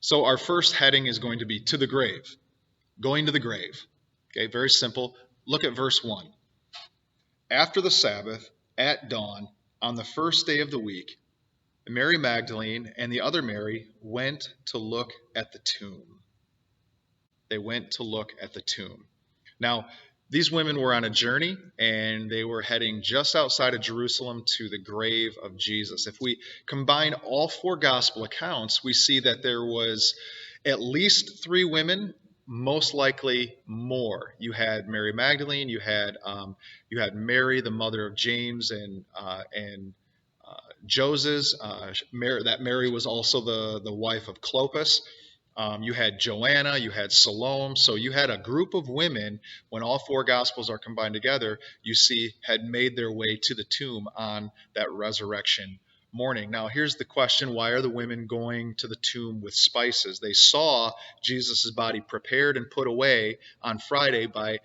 So our first heading is going to be to the grave, going to the grave. Okay, very simple. Look at verse 1. After the Sabbath, at dawn, on the first day of the week, Mary Magdalene and the other Mary went to look at the tomb. They went to look at the tomb. Now, these women were on a journey and they were heading just outside of Jerusalem to the grave of Jesus. If we combine all four gospel accounts, we see that there was at least three women, most likely more. You had Mary Magdalene, you had Mary, the mother of James and Joseph. That Mary was also the wife of Clopas. You had Joanna, you had Salome. So you had a group of women, when all four gospels are combined together, you see, had made their way to the tomb on that resurrection morning. Now, here's the question: why are the women going to the tomb with spices? They saw Jesus' body prepared and put away on Friday by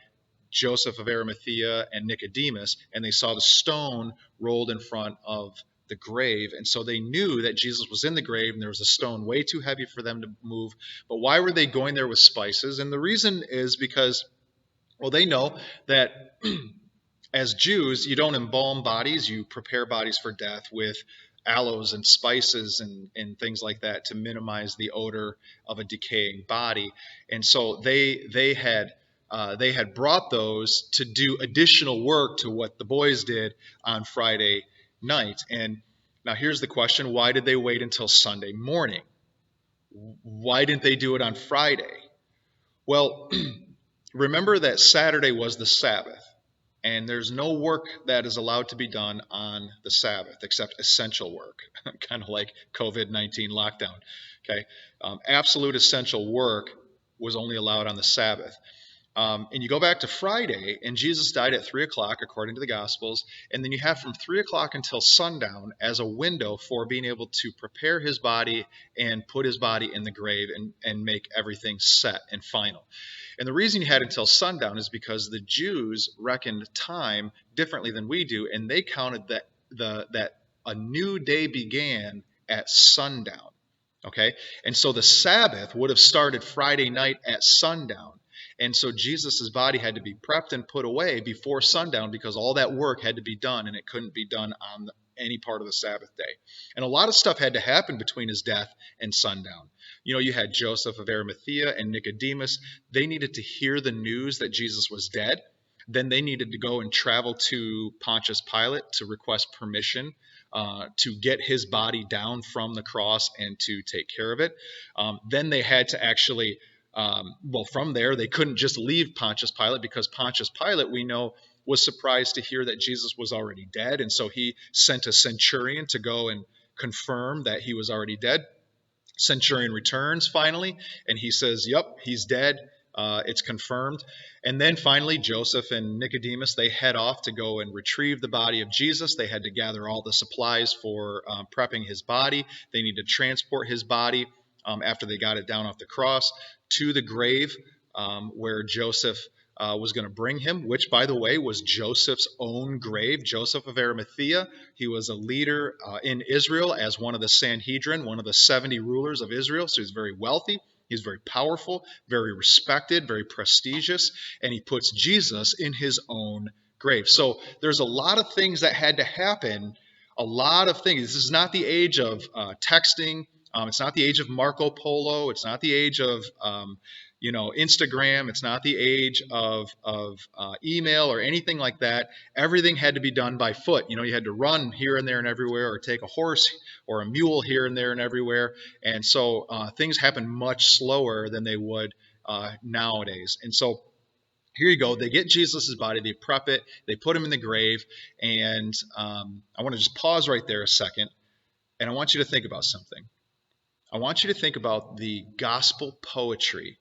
Joseph of Arimathea and Nicodemus, and they saw the stone rolled in front of the grave. And so they knew that Jesus was in the grave and there was a stone way too heavy for them to move. But why were they going there with spices? And the reason is because, well, they know that as Jews, you don't embalm bodies, you prepare bodies for death with aloes and spices and things like that to minimize the odor of a decaying body. And so they had brought those to do additional work to what the boys did on Friday night. And now here's the question: why did they wait until Sunday morning? Why didn't they do it on Friday? Well, remember that Saturday was the Sabbath, and there's no work that is allowed to be done on the Sabbath except essential work, kind of like COVID-19 lockdown. Okay, absolute essential work was only allowed on the Sabbath. And you go back to Friday, and Jesus died at 3 o'clock, according to the Gospels. And then you have from 3 o'clock until sundown as a window for being able to prepare his body and put his body in the grave and make everything set and final. And the reason you had until sundown is because the Jews reckoned time differently than we do, and they counted that a new day began at sundown. Okay? And so the Sabbath would have started Friday night at sundown. And so Jesus' body had to be prepped and put away before sundown because all that work had to be done, and it couldn't be done on any part of the Sabbath day. And a lot of stuff had to happen between his death and sundown. You had Joseph of Arimathea and Nicodemus. They needed to hear the news that Jesus was dead. Then they needed to go and travel to Pontius Pilate to request permission to get his body down from the cross and to take care of it. Then they had to actually from there, they couldn't just leave Pontius Pilate because Pontius Pilate, we know, was surprised to hear that Jesus was already dead. And so he sent a centurion to go and confirm that he was already dead. Centurion returns finally, and he says, yep, he's dead. It's confirmed. And then finally, Joseph and Nicodemus, they head off to go and retrieve the body of Jesus. They had to gather all the supplies for prepping his body. They need to transport his body after they got it down off the cross to the grave where Joseph was going to bring him, which, by the way, was Joseph's own grave. Joseph of Arimathea, he was a leader in Israel as one of the Sanhedrin, one of the 70 rulers of Israel, so he's very wealthy. He's very powerful, very respected, very prestigious, and he puts Jesus in his own grave. So there's a lot of things that had to happen, a lot of things. This is not the age of texting. It's not the age of Marco Polo. It's not the age of Instagram. It's not the age of email or anything like that. Everything had to be done by foot. You had to run here and there and everywhere, or take a horse or a mule here and there and everywhere. And so things happen much slower than they would nowadays. And so here you go. They get Jesus' body, they prep it, they put him in the grave. And I want to just pause right there a second. And I want you to think about something. I want you to think about the gospel poetry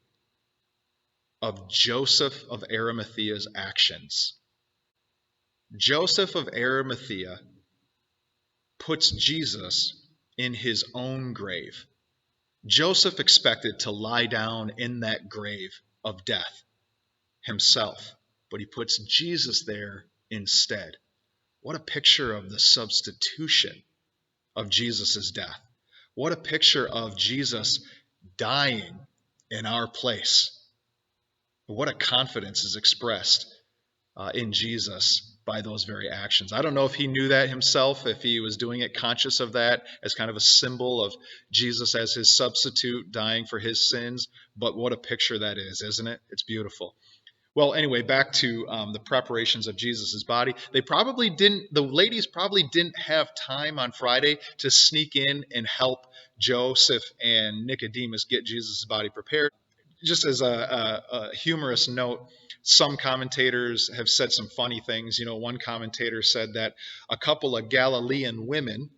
of Joseph of Arimathea's actions. Joseph of Arimathea puts Jesus in his own grave. Joseph expected to lie down in that grave of death himself, but he puts Jesus there instead. What a picture of the substitution of Jesus' death. What a picture of Jesus dying in our place. What a confidence is expressed in Jesus by those very actions. I don't know if he knew that himself, if he was doing it conscious of that as kind of a symbol of Jesus as his substitute dying for his sins, but what a picture that is, isn't it? It's beautiful. Well, anyway, back to the preparations of Jesus' body. The ladies probably didn't have time on Friday to sneak in and help Joseph and Nicodemus get Jesus' body prepared. Just as a humorous note, some commentators have said some funny things. One commentator said that a couple of Galilean women,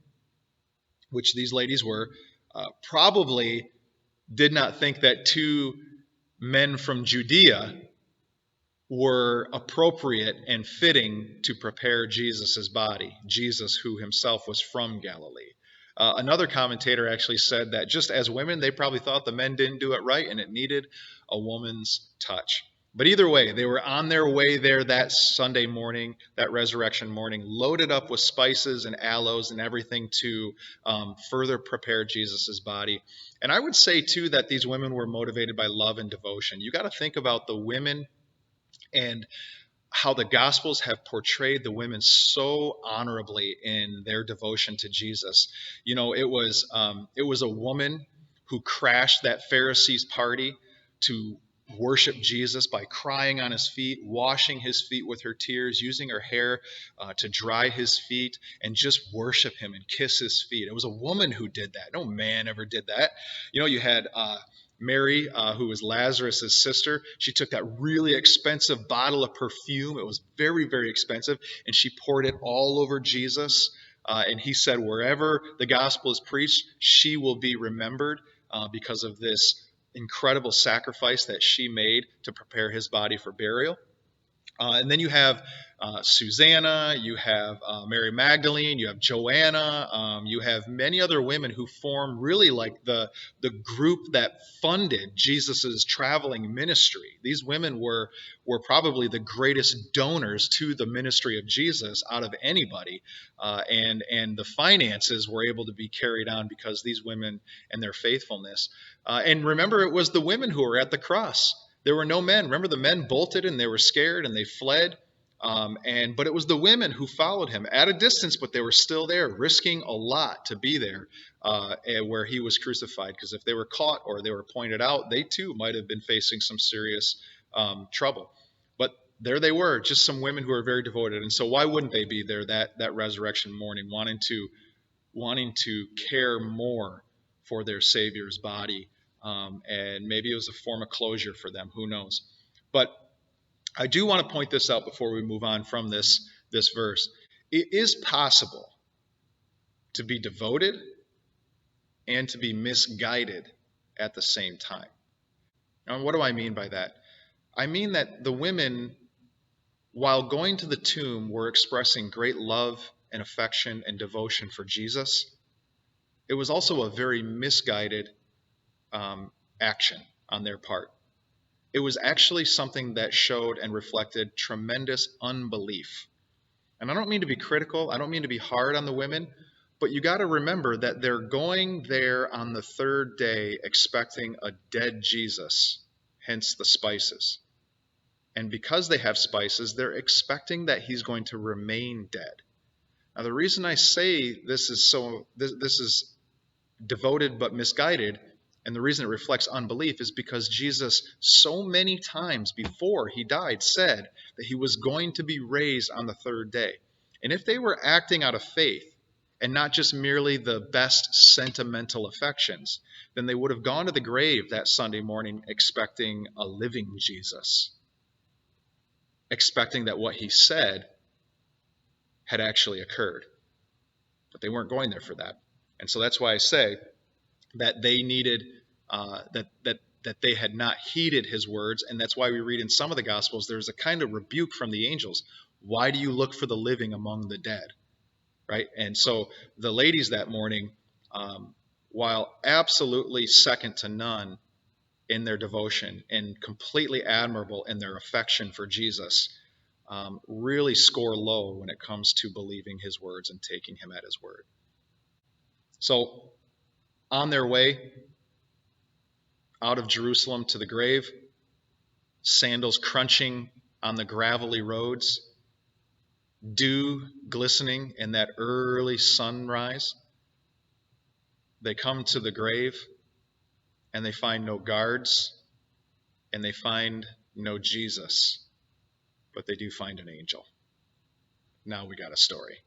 which these ladies were, probably did not think that two men from Judea were appropriate and fitting to prepare Jesus' body, Jesus who himself was from Galilee. Another commentator actually said that just as women, they probably thought the men didn't do it right and it needed a woman's touch. But either way, they were on their way there that Sunday morning, that resurrection morning, loaded up with spices and aloes and everything to further prepare Jesus' body. And I would say, too, that these women were motivated by love and devotion. You got to think about the women and how the Gospels have portrayed the women so honorably in their devotion to Jesus. It was a woman who crashed that Pharisees' party to worship Jesus by crying on his feet, washing his feet with her tears, using her hair to dry his feet, and just worship him and kiss his feet. It was a woman who did that. No man ever did that. You had Mary, who was Lazarus' sister. She took that really expensive bottle of perfume. It was very, very expensive, and she poured it all over Jesus. And he said, wherever the gospel is preached, she will be remembered because of this incredible sacrifice that she made to prepare his body for burial. And then you have Susanna, you have Mary Magdalene, you have Joanna, you have many other women who form really like the group that funded Jesus's traveling ministry. These women were probably the greatest donors to the ministry of Jesus out of anybody, and the finances were able to be carried on because these women and their faithfulness. And remember, it was the women who were at the cross. There were no men. Remember, the men bolted and they were scared and they fled. But it was the women who followed him at a distance, but they were still there, risking a lot to be there where he was crucified. Because if they were caught or they were pointed out, they too might have been facing some serious trouble. But there they were, just some women who were very devoted. And so why wouldn't they be there that resurrection morning, wanting to care more for their Savior's body? And maybe it was a form of closure for them. Who knows? But I do want to point this out before we move on from this verse. It is possible to be devoted and to be misguided at the same time. Now, what do I mean by that? I mean that the women, while going to the tomb, were expressing great love and affection and devotion for Jesus. It was also a very misguided action on their part. It was actually something that showed and reflected tremendous unbelief. And I don't mean to be critical, I don't mean to be hard on the women, but you got to remember that they're going there on the third day expecting a dead Jesus, hence the spices. And because they have spices, they're expecting that he's going to remain dead. Now, the reason I say this is devoted but misguided, and the reason it reflects unbelief, is because Jesus so many times before he died said that he was going to be raised on the third day. And if they were acting out of faith and not just merely the best sentimental affections, then they would have gone to the grave that Sunday morning expecting a living Jesus, expecting that what he said had actually occurred. But they weren't going there for that. And so that's why I say that they needed, that they had not heeded his words. And that's why we read in some of the Gospels, there's a kind of rebuke from the angels. Why do you look for the living among the dead? Right? And so the ladies that morning, while absolutely second to none in their devotion and completely admirable in their affection for Jesus, really score low when it comes to believing his words and taking him at his word. So on their way, out of Jerusalem to the grave, sandals crunching on the gravelly roads, dew glistening in that early sunrise. They come to the grave and they find no guards and they find no Jesus, but they do find an angel. Now we got a story.